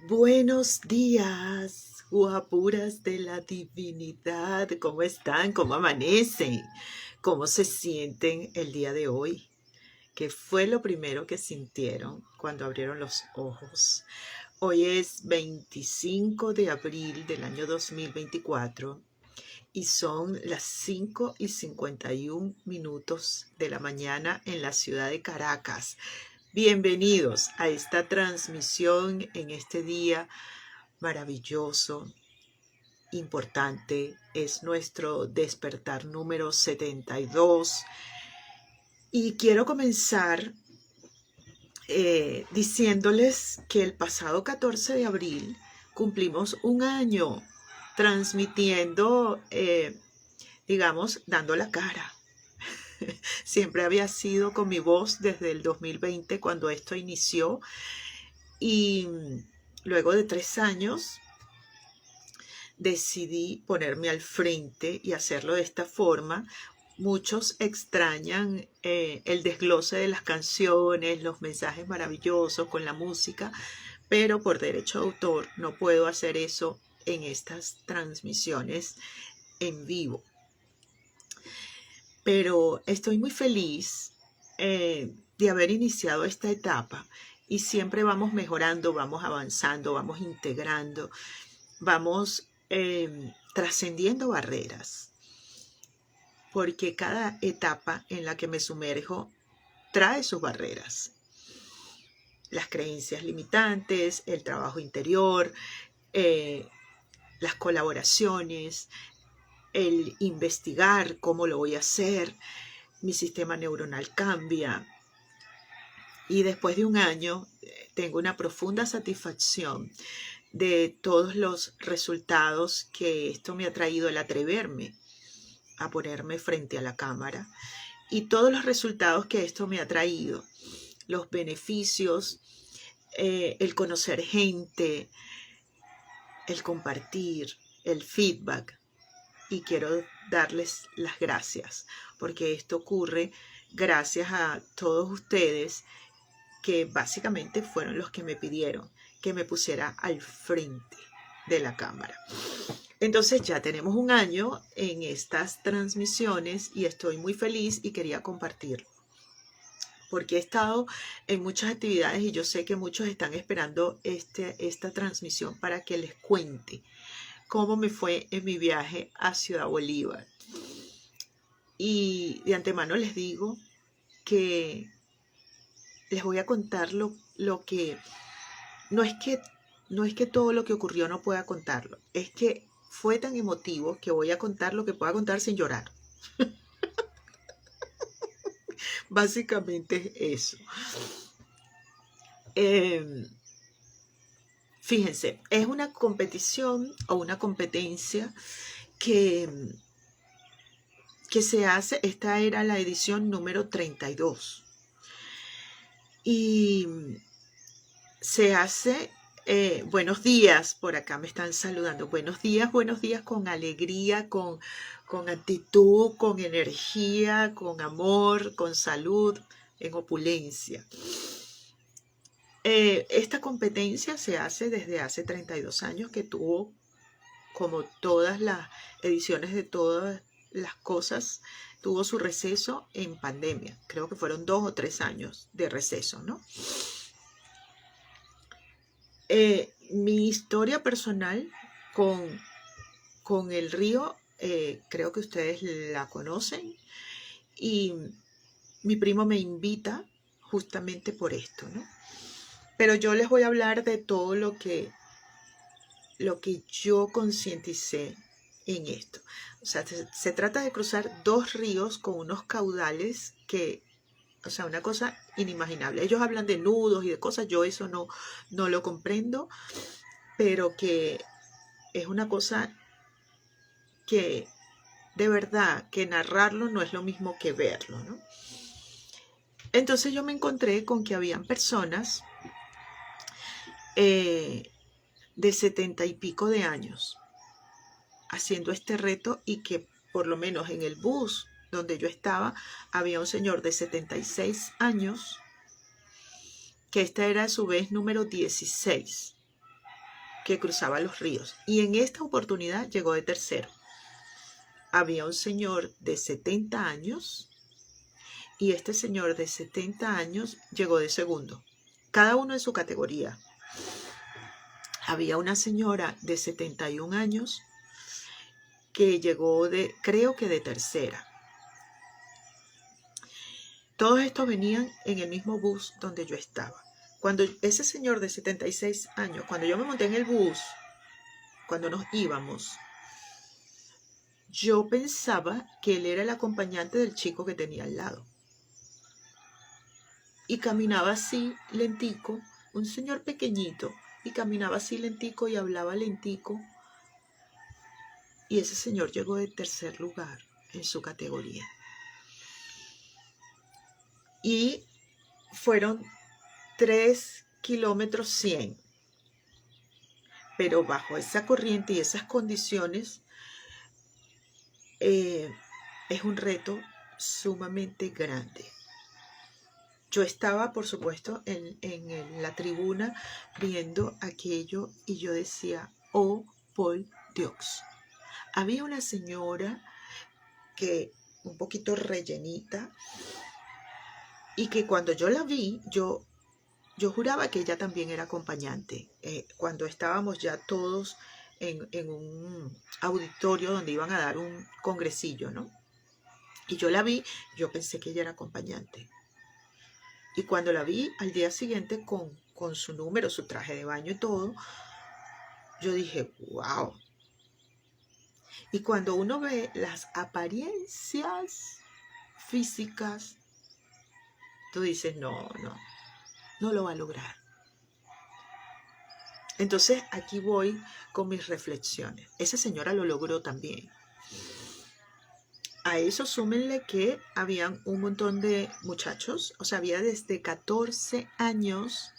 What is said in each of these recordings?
Buenos días, guapuras de la divinidad. ¿Cómo están? ¿Cómo amanecen? ¿Cómo se sienten el día de hoy? ¿Qué fue lo primero que sintieron cuando abrieron los ojos? Hoy es 25 de abril del año 2024 y son las 5:51 de la mañana en la ciudad de Caracas. Bienvenidos a esta transmisión en este día maravilloso, importante. Es nuestro despertar número 72 y quiero comenzar diciéndoles que el pasado 14 de abril cumplimos un año transmitiendo, digamos, dando la cara. Siempre había sido con mi voz desde el 2020 cuando esto inició y luego de 3 años decidí ponerme al frente y hacerlo de esta forma. Muchos extrañan el desglose de las canciones, los mensajes maravillosos con la música, pero por derecho de autor no puedo hacer eso en estas transmisiones en vivo. Pero estoy muy feliz de haber iniciado esta etapa y siempre vamos mejorando, vamos avanzando, vamos integrando, vamos trascendiendo barreras, porque cada etapa en la que me sumerjo trae sus barreras. Las creencias limitantes, el trabajo interior, las colaboraciones, el investigar cómo lo voy a hacer, mi sistema neuronal cambia. Y después de un año tengo una profunda satisfacción de todos los resultados que esto me ha traído al atreverme a ponerme frente a la cámara y todos los resultados que esto me ha traído, los beneficios, el conocer gente, el compartir, el feedback. Y quiero darles las gracias porque esto ocurre gracias a todos ustedes que básicamente fueron los que me pidieron que me pusiera al frente de la cámara. Entonces ya tenemos un año en estas transmisiones y estoy muy feliz y quería compartirlo, porque he estado en muchas actividades y yo sé que muchos están esperando esta transmisión para que les cuente cómo me fue en mi viaje a Ciudad Bolívar. Y de antemano les digo que les voy a contar lo que no es que todo lo que ocurrió no pueda contarlo, es que fue tan emotivo que voy a contar lo que pueda contar sin llorar. Básicamente es eso. Fíjense, es una competición o una competencia que, que se hace. Esta era la edición número 32 y se hace. Buenos días, por acá me están saludando. Buenos días con alegría, con actitud, con energía, con amor, con salud, en opulencia. Esta competencia se hace desde hace 32 años, que tuvo, como todas las ediciones de todas las cosas, tuvo su receso en pandemia. Creo que fueron 2 o 3 años de receso, ¿no? Mi historia personal con el río, creo que ustedes la conocen, y mi primo me invita justamente por esto, ¿no? Pero yo les voy a hablar de todo lo que yo concienticé en esto. O sea, se trata de cruzar 2 ríos con unos caudales que, o sea, una cosa inimaginable. Ellos hablan de nudos y de cosas, yo eso no lo comprendo, pero que es una cosa que de verdad que narrarlo no es lo mismo que verlo, ¿no? Entonces yo me encontré con que habían personas de 70 y pico de años haciendo este reto, y que por lo menos en el bus donde yo estaba había un señor de 76 años, que esta era a su vez número 16. que cruzaba los ríos. Y en esta oportunidad llegó de tercero. Había un señor de 70 años y este señor de 70 años llegó de segundo. Cada uno en su categoría. Había una señora de 71 años que llegó creo que de tercera. Todos estos venían en el mismo bus donde yo estaba. Cuando ese señor de 76 años, cuando yo me monté en el bus, cuando nos íbamos, yo pensaba que él era el acompañante del chico que tenía al lado. Y caminaba así, lentico, un señor pequeñito, y caminaba así lentico y hablaba lentico. Y ese señor llegó de tercer lugar en su categoría. Y fueron 3 kilómetros 100. Pero bajo esa corriente y esas condiciones, es un reto sumamente grande. Yo estaba, por supuesto, en la tribuna viendo aquello y yo decía, oh, por Dios. Había una señora que un poquito rellenita y que cuando yo la vi, yo juraba que ella también era acompañante. Cuando estábamos ya todos en un auditorio donde iban a dar un congresillo, ¿no? Y yo la vi, yo pensé que ella era acompañante. Y cuando la vi al día siguiente con su número, su traje de baño y todo, yo dije, wow. Y cuando uno ve las apariencias físicas, tú dices, no lo va a lograr. Entonces aquí voy con mis reflexiones. Esa señora lo logró también. A eso súmenle que habían un montón de muchachos, o sea, había desde 14 años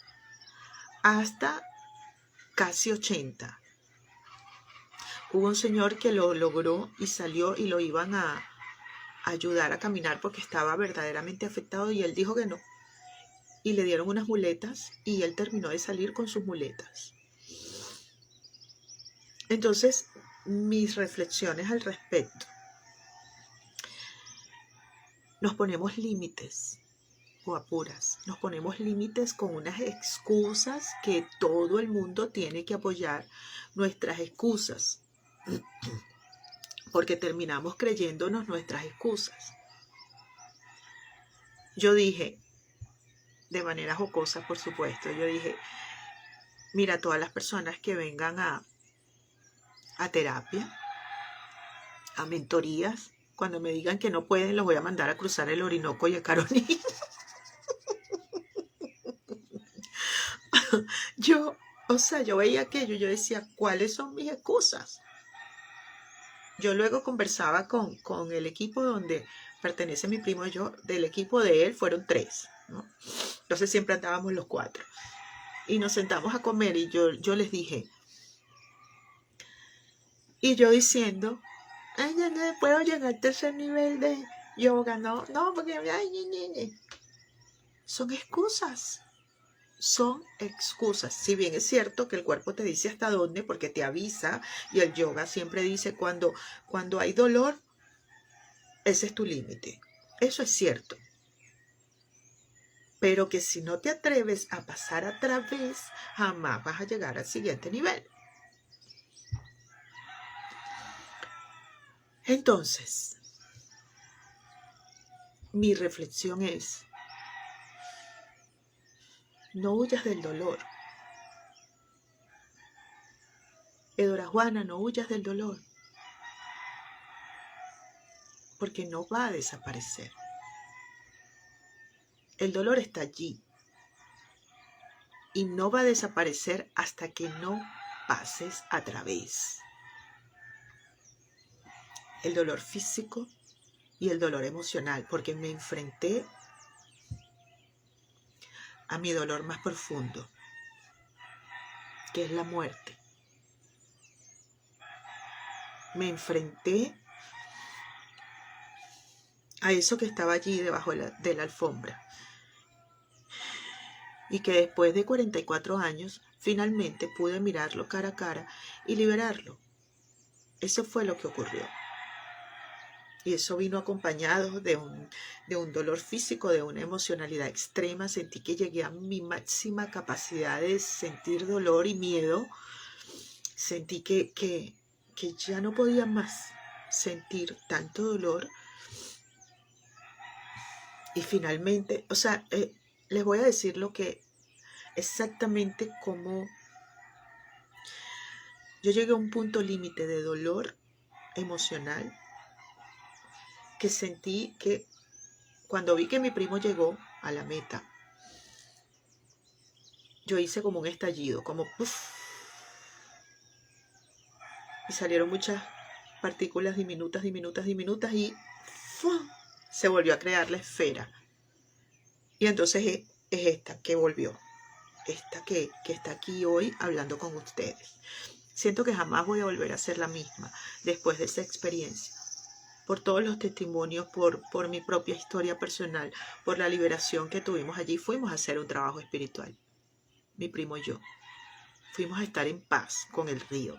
hasta casi 80. Hubo un señor que lo logró y salió y lo iban a ayudar a caminar porque estaba verdaderamente afectado y él dijo que no. Y le dieron unas muletas y él terminó de salir con sus muletas. Entonces, mis reflexiones al respecto. Nos ponemos límites o apuras. Nos ponemos límites con unas excusas que todo el mundo tiene que apoyar nuestras excusas. Porque terminamos creyéndonos nuestras excusas. Yo dije, de manera jocosa, por supuesto, yo dije, mira, todas las personas que vengan a terapia, a mentorías, cuando me digan que no pueden, los voy a mandar a cruzar el Orinoco y el Caroní. Yo veía aquello, yo decía, ¿cuáles son mis excusas? Yo luego conversaba con el equipo donde pertenece mi primo y yo, del equipo de él fueron 3, ¿no? Entonces siempre andábamos los 4. Y nos sentamos a comer y yo les dije, y yo diciendo, ay, ya no puedo llegar al tercer nivel de yoga, no, porque son excusas. Son excusas. Si bien es cierto que el cuerpo te dice hasta dónde, porque te avisa, y el yoga siempre dice cuando hay dolor, ese es tu límite. Eso es cierto. Pero que si no te atreves a pasar a través, jamás vas a llegar al siguiente nivel. Entonces, mi reflexión es, no huyas del dolor. Edora Juana, no huyas del dolor. Porque no va a desaparecer. El dolor está allí. Y no va a desaparecer hasta que no pases a través. El dolor físico y el dolor emocional, porque me enfrenté a mi dolor más profundo, que es la muerte. Me enfrenté a eso que estaba allí debajo de la alfombra. y que después de 44 años finalmente pude mirarlo cara a cara y liberarlo. Eso fue lo que ocurrió. Y eso vino acompañado de un dolor físico, de una emocionalidad extrema. Sentí que llegué a mi máxima capacidad de sentir dolor y miedo. Sentí que ya no podía más sentir tanto dolor. Y finalmente, les voy a decir lo que exactamente como yo llegué a un punto límite de dolor emocional que sentí que cuando vi que mi primo llegó a la meta, yo hice como un estallido, como ¡puf! Y salieron muchas partículas diminutas y ¡fua! Se volvió a crear la esfera. Y entonces es esta que volvió, esta que está aquí hoy hablando con ustedes. Siento que jamás voy a volver a ser la misma después de esa experiencia. Por todos los testimonios, por mi propia historia personal, por la liberación que tuvimos allí. Fuimos a hacer un trabajo espiritual, mi primo y yo. Fuimos a estar en paz con el río.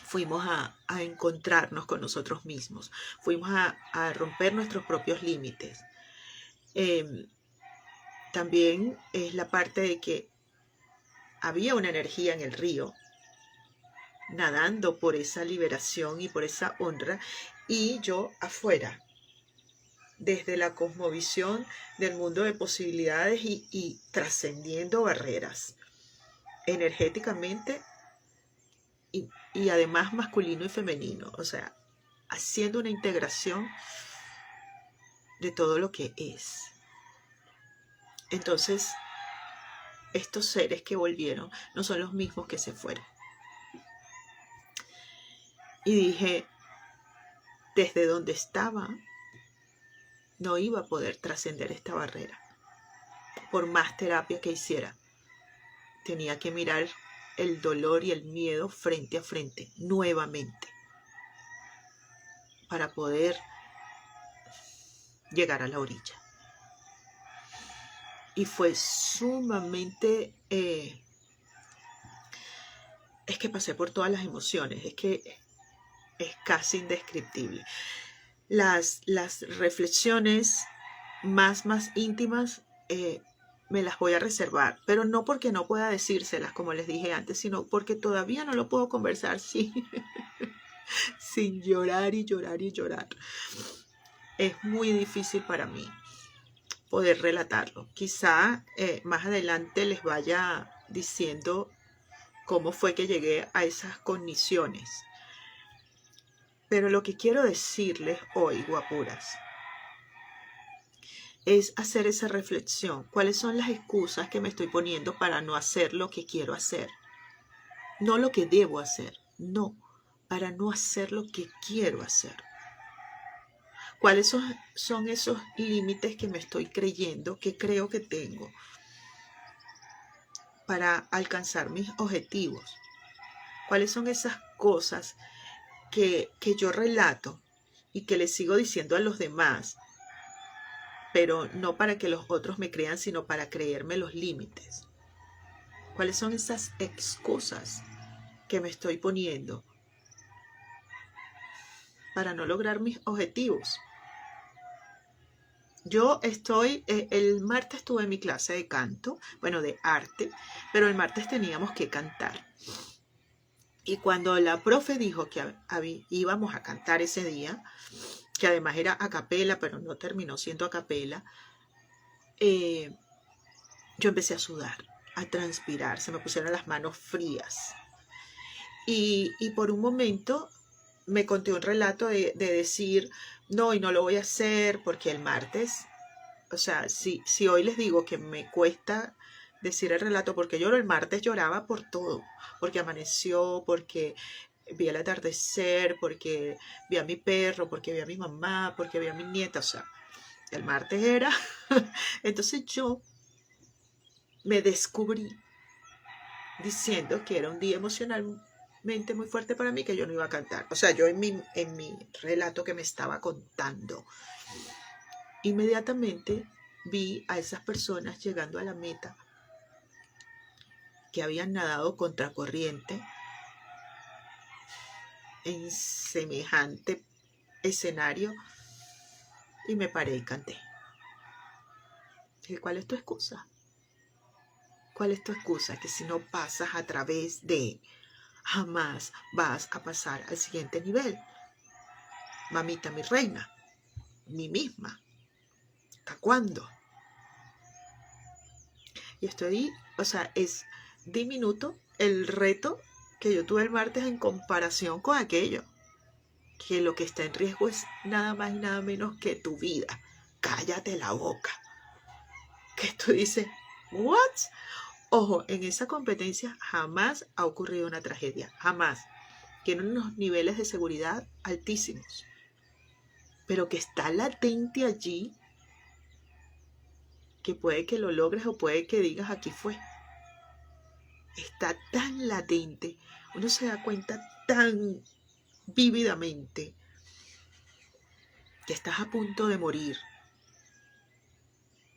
Fuimos a encontrarnos con nosotros mismos. Fuimos a romper nuestros propios límites. También es la parte de que había una energía en el río nadando por esa liberación y por esa honra, y yo afuera, desde la cosmovisión del mundo de posibilidades y trascendiendo barreras energéticamente y además masculino y femenino, o sea, haciendo una integración de todo lo que es. Entonces, estos seres que volvieron no son los mismos que se fueron. Y dije, desde donde estaba, no iba a poder trascender esta barrera. Por más terapia que hiciera, tenía que mirar el dolor y el miedo frente a frente, nuevamente, para poder llegar a la orilla. Y fue sumamente... es que pasé por todas las emociones, es que es casi indescriptible. Las reflexiones más íntimas me las voy a reservar, pero no porque no pueda decírselas, como les dije antes, sino porque todavía no lo puedo conversar sin llorar y llorar y llorar. Es muy difícil para mí poder relatarlo. Quizá más adelante les vaya diciendo cómo fue que llegué a esas condiciones. Pero lo que quiero decirles hoy, guapuras, es hacer esa reflexión. ¿Cuáles son las excusas que me estoy poniendo para no hacer lo que quiero hacer? No lo que debo hacer, no, para no hacer lo que quiero hacer. ¿Cuáles son esos límites que me estoy creyendo, que creo que tengo para alcanzar mis objetivos? ¿Cuáles son esas cosas que yo relato y que les sigo diciendo a los demás, pero no para que los otros me crean, sino para creerme los límites? ¿Cuáles son esas excusas que me estoy poniendo para no lograr mis objetivos? Yo el martes tuve mi clase de canto, bueno, de arte, pero el martes teníamos que cantar. Y cuando la profe dijo que íbamos a cantar ese día, que además era a capela, pero no terminó siendo a capela, yo empecé a sudar, a transpirar, se me pusieron las manos frías. Y por un momento me conté un relato de decir, no, y no lo voy a hacer porque el martes, o sea, si hoy les digo que me cuesta decir el relato porque lloro, el martes lloraba por todo, porque amaneció, porque vi el atardecer, porque vi a mi perro, porque vi a mi mamá, porque vi a mi nieta, o sea, el martes era. Entonces yo me descubrí diciendo que era un día emocionalmente muy fuerte para mí, que yo no iba a cantar. O sea, yo en mi relato que me estaba contando, inmediatamente vi a esas personas llegando a la meta que habían nadado contracorriente en semejante escenario y me paré y canté. Dije, ¿cuál es tu excusa? ¿Cuál es tu excusa? Que si no pasas a través de, jamás vas a pasar al siguiente nivel. Mamita, mi reina, mi misma. ¿Hasta cuándo? Y estoy, es diminuto el reto que yo tuve el martes en comparación con aquello. Que lo que está en riesgo es nada más y nada menos que tu vida. Cállate la boca. Que tú dices, ¿what? Ojo, en esa competencia jamás ha ocurrido una tragedia. Jamás. Tienen unos niveles de seguridad altísimos. Pero que está latente allí, que puede que lo logres o puede que digas aquí fue. Está tan latente, uno se da cuenta tan vívidamente que estás a punto de morir,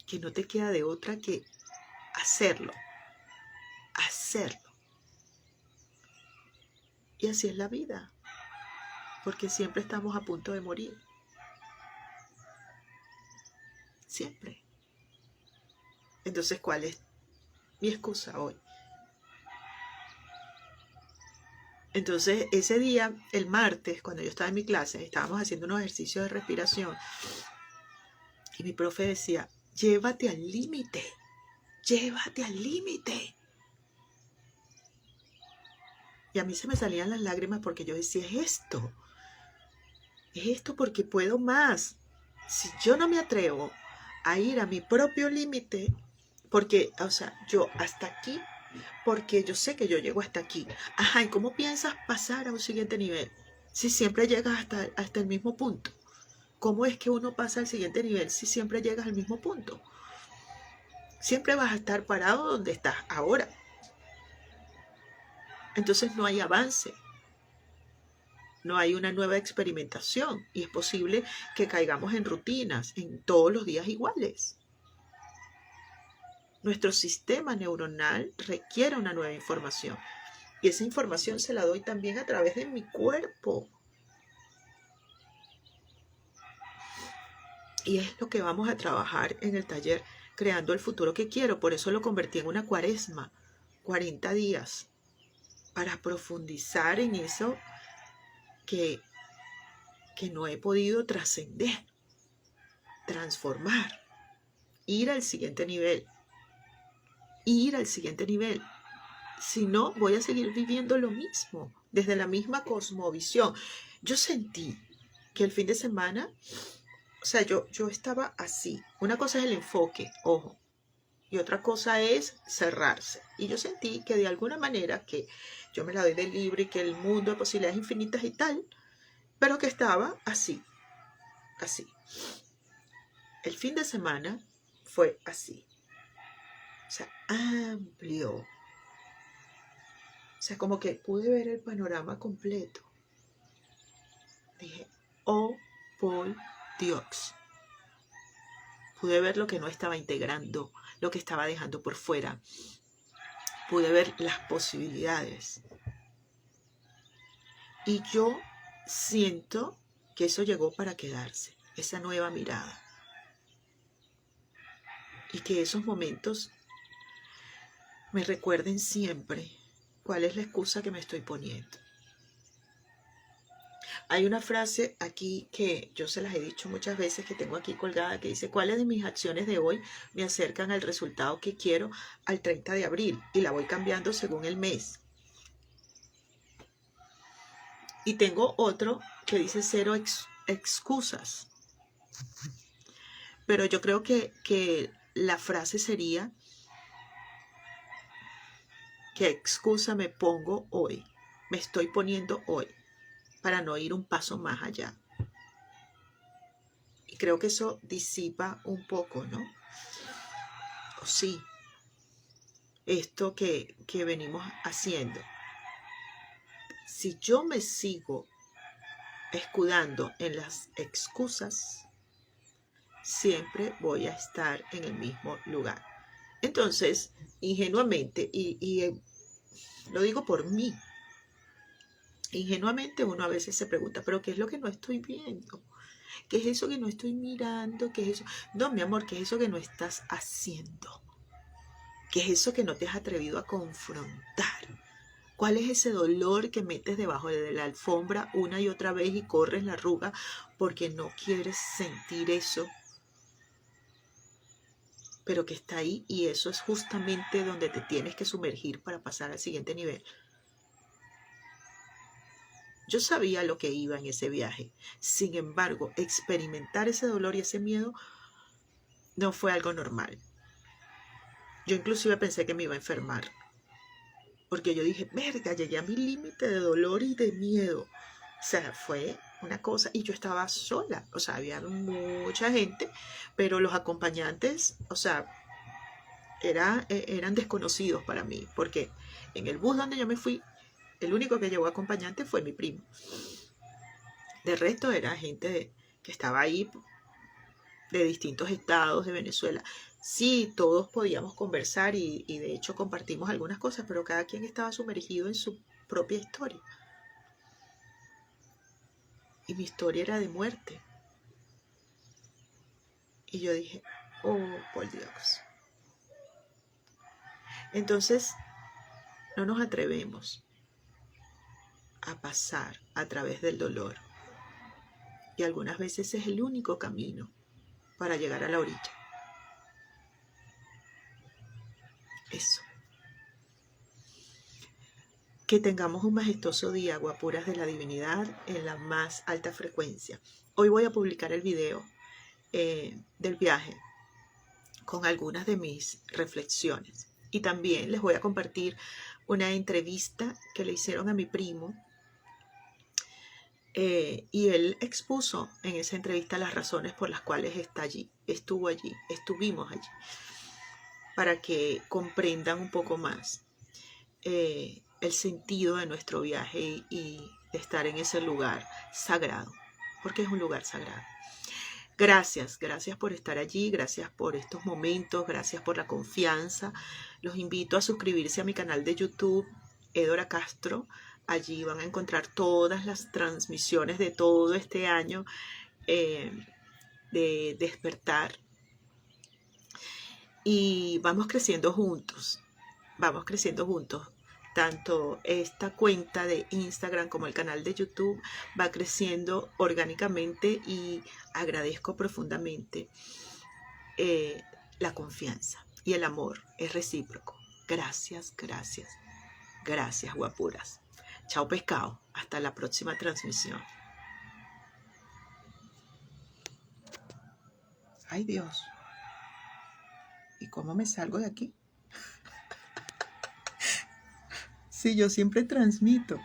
que no te queda de otra que hacerlo. Y así es la vida, porque siempre estamos a punto de morir. Siempre. Entonces, ¿cuál es mi excusa hoy? Entonces, ese día, el martes, cuando yo estaba en mi clase, estábamos haciendo unos ejercicios de respiración y mi profe decía, llévate al límite, llévate al límite. Y a mí se me salían las lágrimas porque yo decía, es esto porque puedo más. Si yo no me atrevo a ir a mi propio límite, porque, yo hasta aquí, porque yo sé que yo llego hasta aquí. Ajá, ¿y cómo piensas pasar a un siguiente nivel? Si siempre llegas hasta el mismo punto. ¿Cómo es que uno pasa al siguiente nivel si siempre llegas al mismo punto? Siempre vas a estar parado donde estás ahora. Entonces no hay avance. No hay una nueva experimentación y es posible que caigamos en rutinas, en todos los días iguales. Nuestro sistema neuronal requiere una nueva información y esa información se la doy también a través de mi cuerpo. Y es lo que vamos a trabajar en el taller Creando el Futuro que Quiero. Por eso lo convertí en una cuaresma, 40 días, para profundizar en eso que no he podido trascender, transformar, ir al siguiente nivel. Si no, voy a seguir viviendo lo mismo, desde la misma cosmovisión. Yo sentí que el fin de semana, yo estaba así. Una cosa es el enfoque, ojo, y otra cosa es cerrarse. Y yo sentí que de alguna manera, que yo me la doy de libre y que el mundo de posibilidades infinitas y tal, pero que estaba así. El fin de semana fue así. Amplio. Como que pude ver el panorama completo. Dije, oh, por Dios. Pude ver lo que no estaba integrando, lo que estaba dejando por fuera. Pude ver las posibilidades. Y yo siento que eso llegó para quedarse, esa nueva mirada. Y que esos momentos me recuerden siempre cuál es la excusa que me estoy poniendo. Hay una frase aquí que yo se las he dicho muchas veces, que tengo aquí colgada, que dice, ¿cuáles de mis acciones de hoy me acercan al resultado que quiero al 30 de abril? Y la voy cambiando según el mes. Y tengo otro que dice cero excusas. Pero yo creo que la frase sería, ¿qué excusa me pongo hoy? Me estoy poniendo hoy para no ir un paso más allá. Y creo que eso disipa un poco, ¿no? O sí, esto que venimos haciendo. Si yo me sigo escudando en las excusas, siempre voy a estar en el mismo lugar. Entonces, ingenuamente, lo digo por mí, ingenuamente uno a veces se pregunta, pero ¿qué es lo que no estoy viendo? ¿Qué es eso que no estoy mirando? ¿Qué es eso? No, mi amor, ¿qué es eso que no estás haciendo? ¿Qué es eso que no te has atrevido a confrontar? ¿Cuál es ese dolor que metes debajo de la alfombra una y otra vez y corres la arruga porque no quieres sentir eso, pero que está ahí? Y eso es justamente donde te tienes que sumergir para pasar al siguiente nivel. Yo sabía lo que iba en ese viaje. Sin embargo, experimentar ese dolor y ese miedo no fue algo normal. Yo inclusive pensé que me iba a enfermar. Porque yo dije, verga, llegué a mi límite de dolor y de miedo. O sea, fue una cosa. Y yo estaba sola. O sea, había mucha gente, pero los acompañantes, o sea, eran desconocidos para mí. Porque en el bus donde yo me fui, el único que llevó acompañante fue mi primo. De resto era gente que estaba ahí de distintos estados de Venezuela. Sí, todos podíamos conversar y de hecho compartimos algunas cosas, pero cada quien estaba sumergido en su propia historia. Y mi historia era de muerte. Y yo dije, oh, por Dios. Entonces, no nos atrevemos a pasar a través del dolor. Y algunas veces es el único camino para llegar a la orilla. Eso. Que tengamos un majestuoso día, guapuras de la divinidad, en la más alta frecuencia. Hoy voy a publicar el video del viaje con algunas de mis reflexiones. Y también les voy a compartir una entrevista que le hicieron a mi primo. Y él expuso en esa entrevista las razones por las cuales estuvimos allí, para que comprendan un poco más el sentido de nuestro viaje y de estar en ese lugar sagrado, porque es un lugar sagrado. Gracias por estar allí, gracias por estos momentos, gracias por la confianza. Los invito a suscribirse a mi canal de YouTube, Edora Castro. Allí van a encontrar todas las transmisiones de todo este año de despertar. Y vamos creciendo juntos. Tanto esta cuenta de Instagram como el canal de YouTube va creciendo orgánicamente y agradezco profundamente la confianza y el amor. Es recíproco. Gracias, guapuras. Chao pescado. Hasta la próxima transmisión. Ay Dios. ¿Y cómo me salgo de aquí? Sí, yo siempre transmito.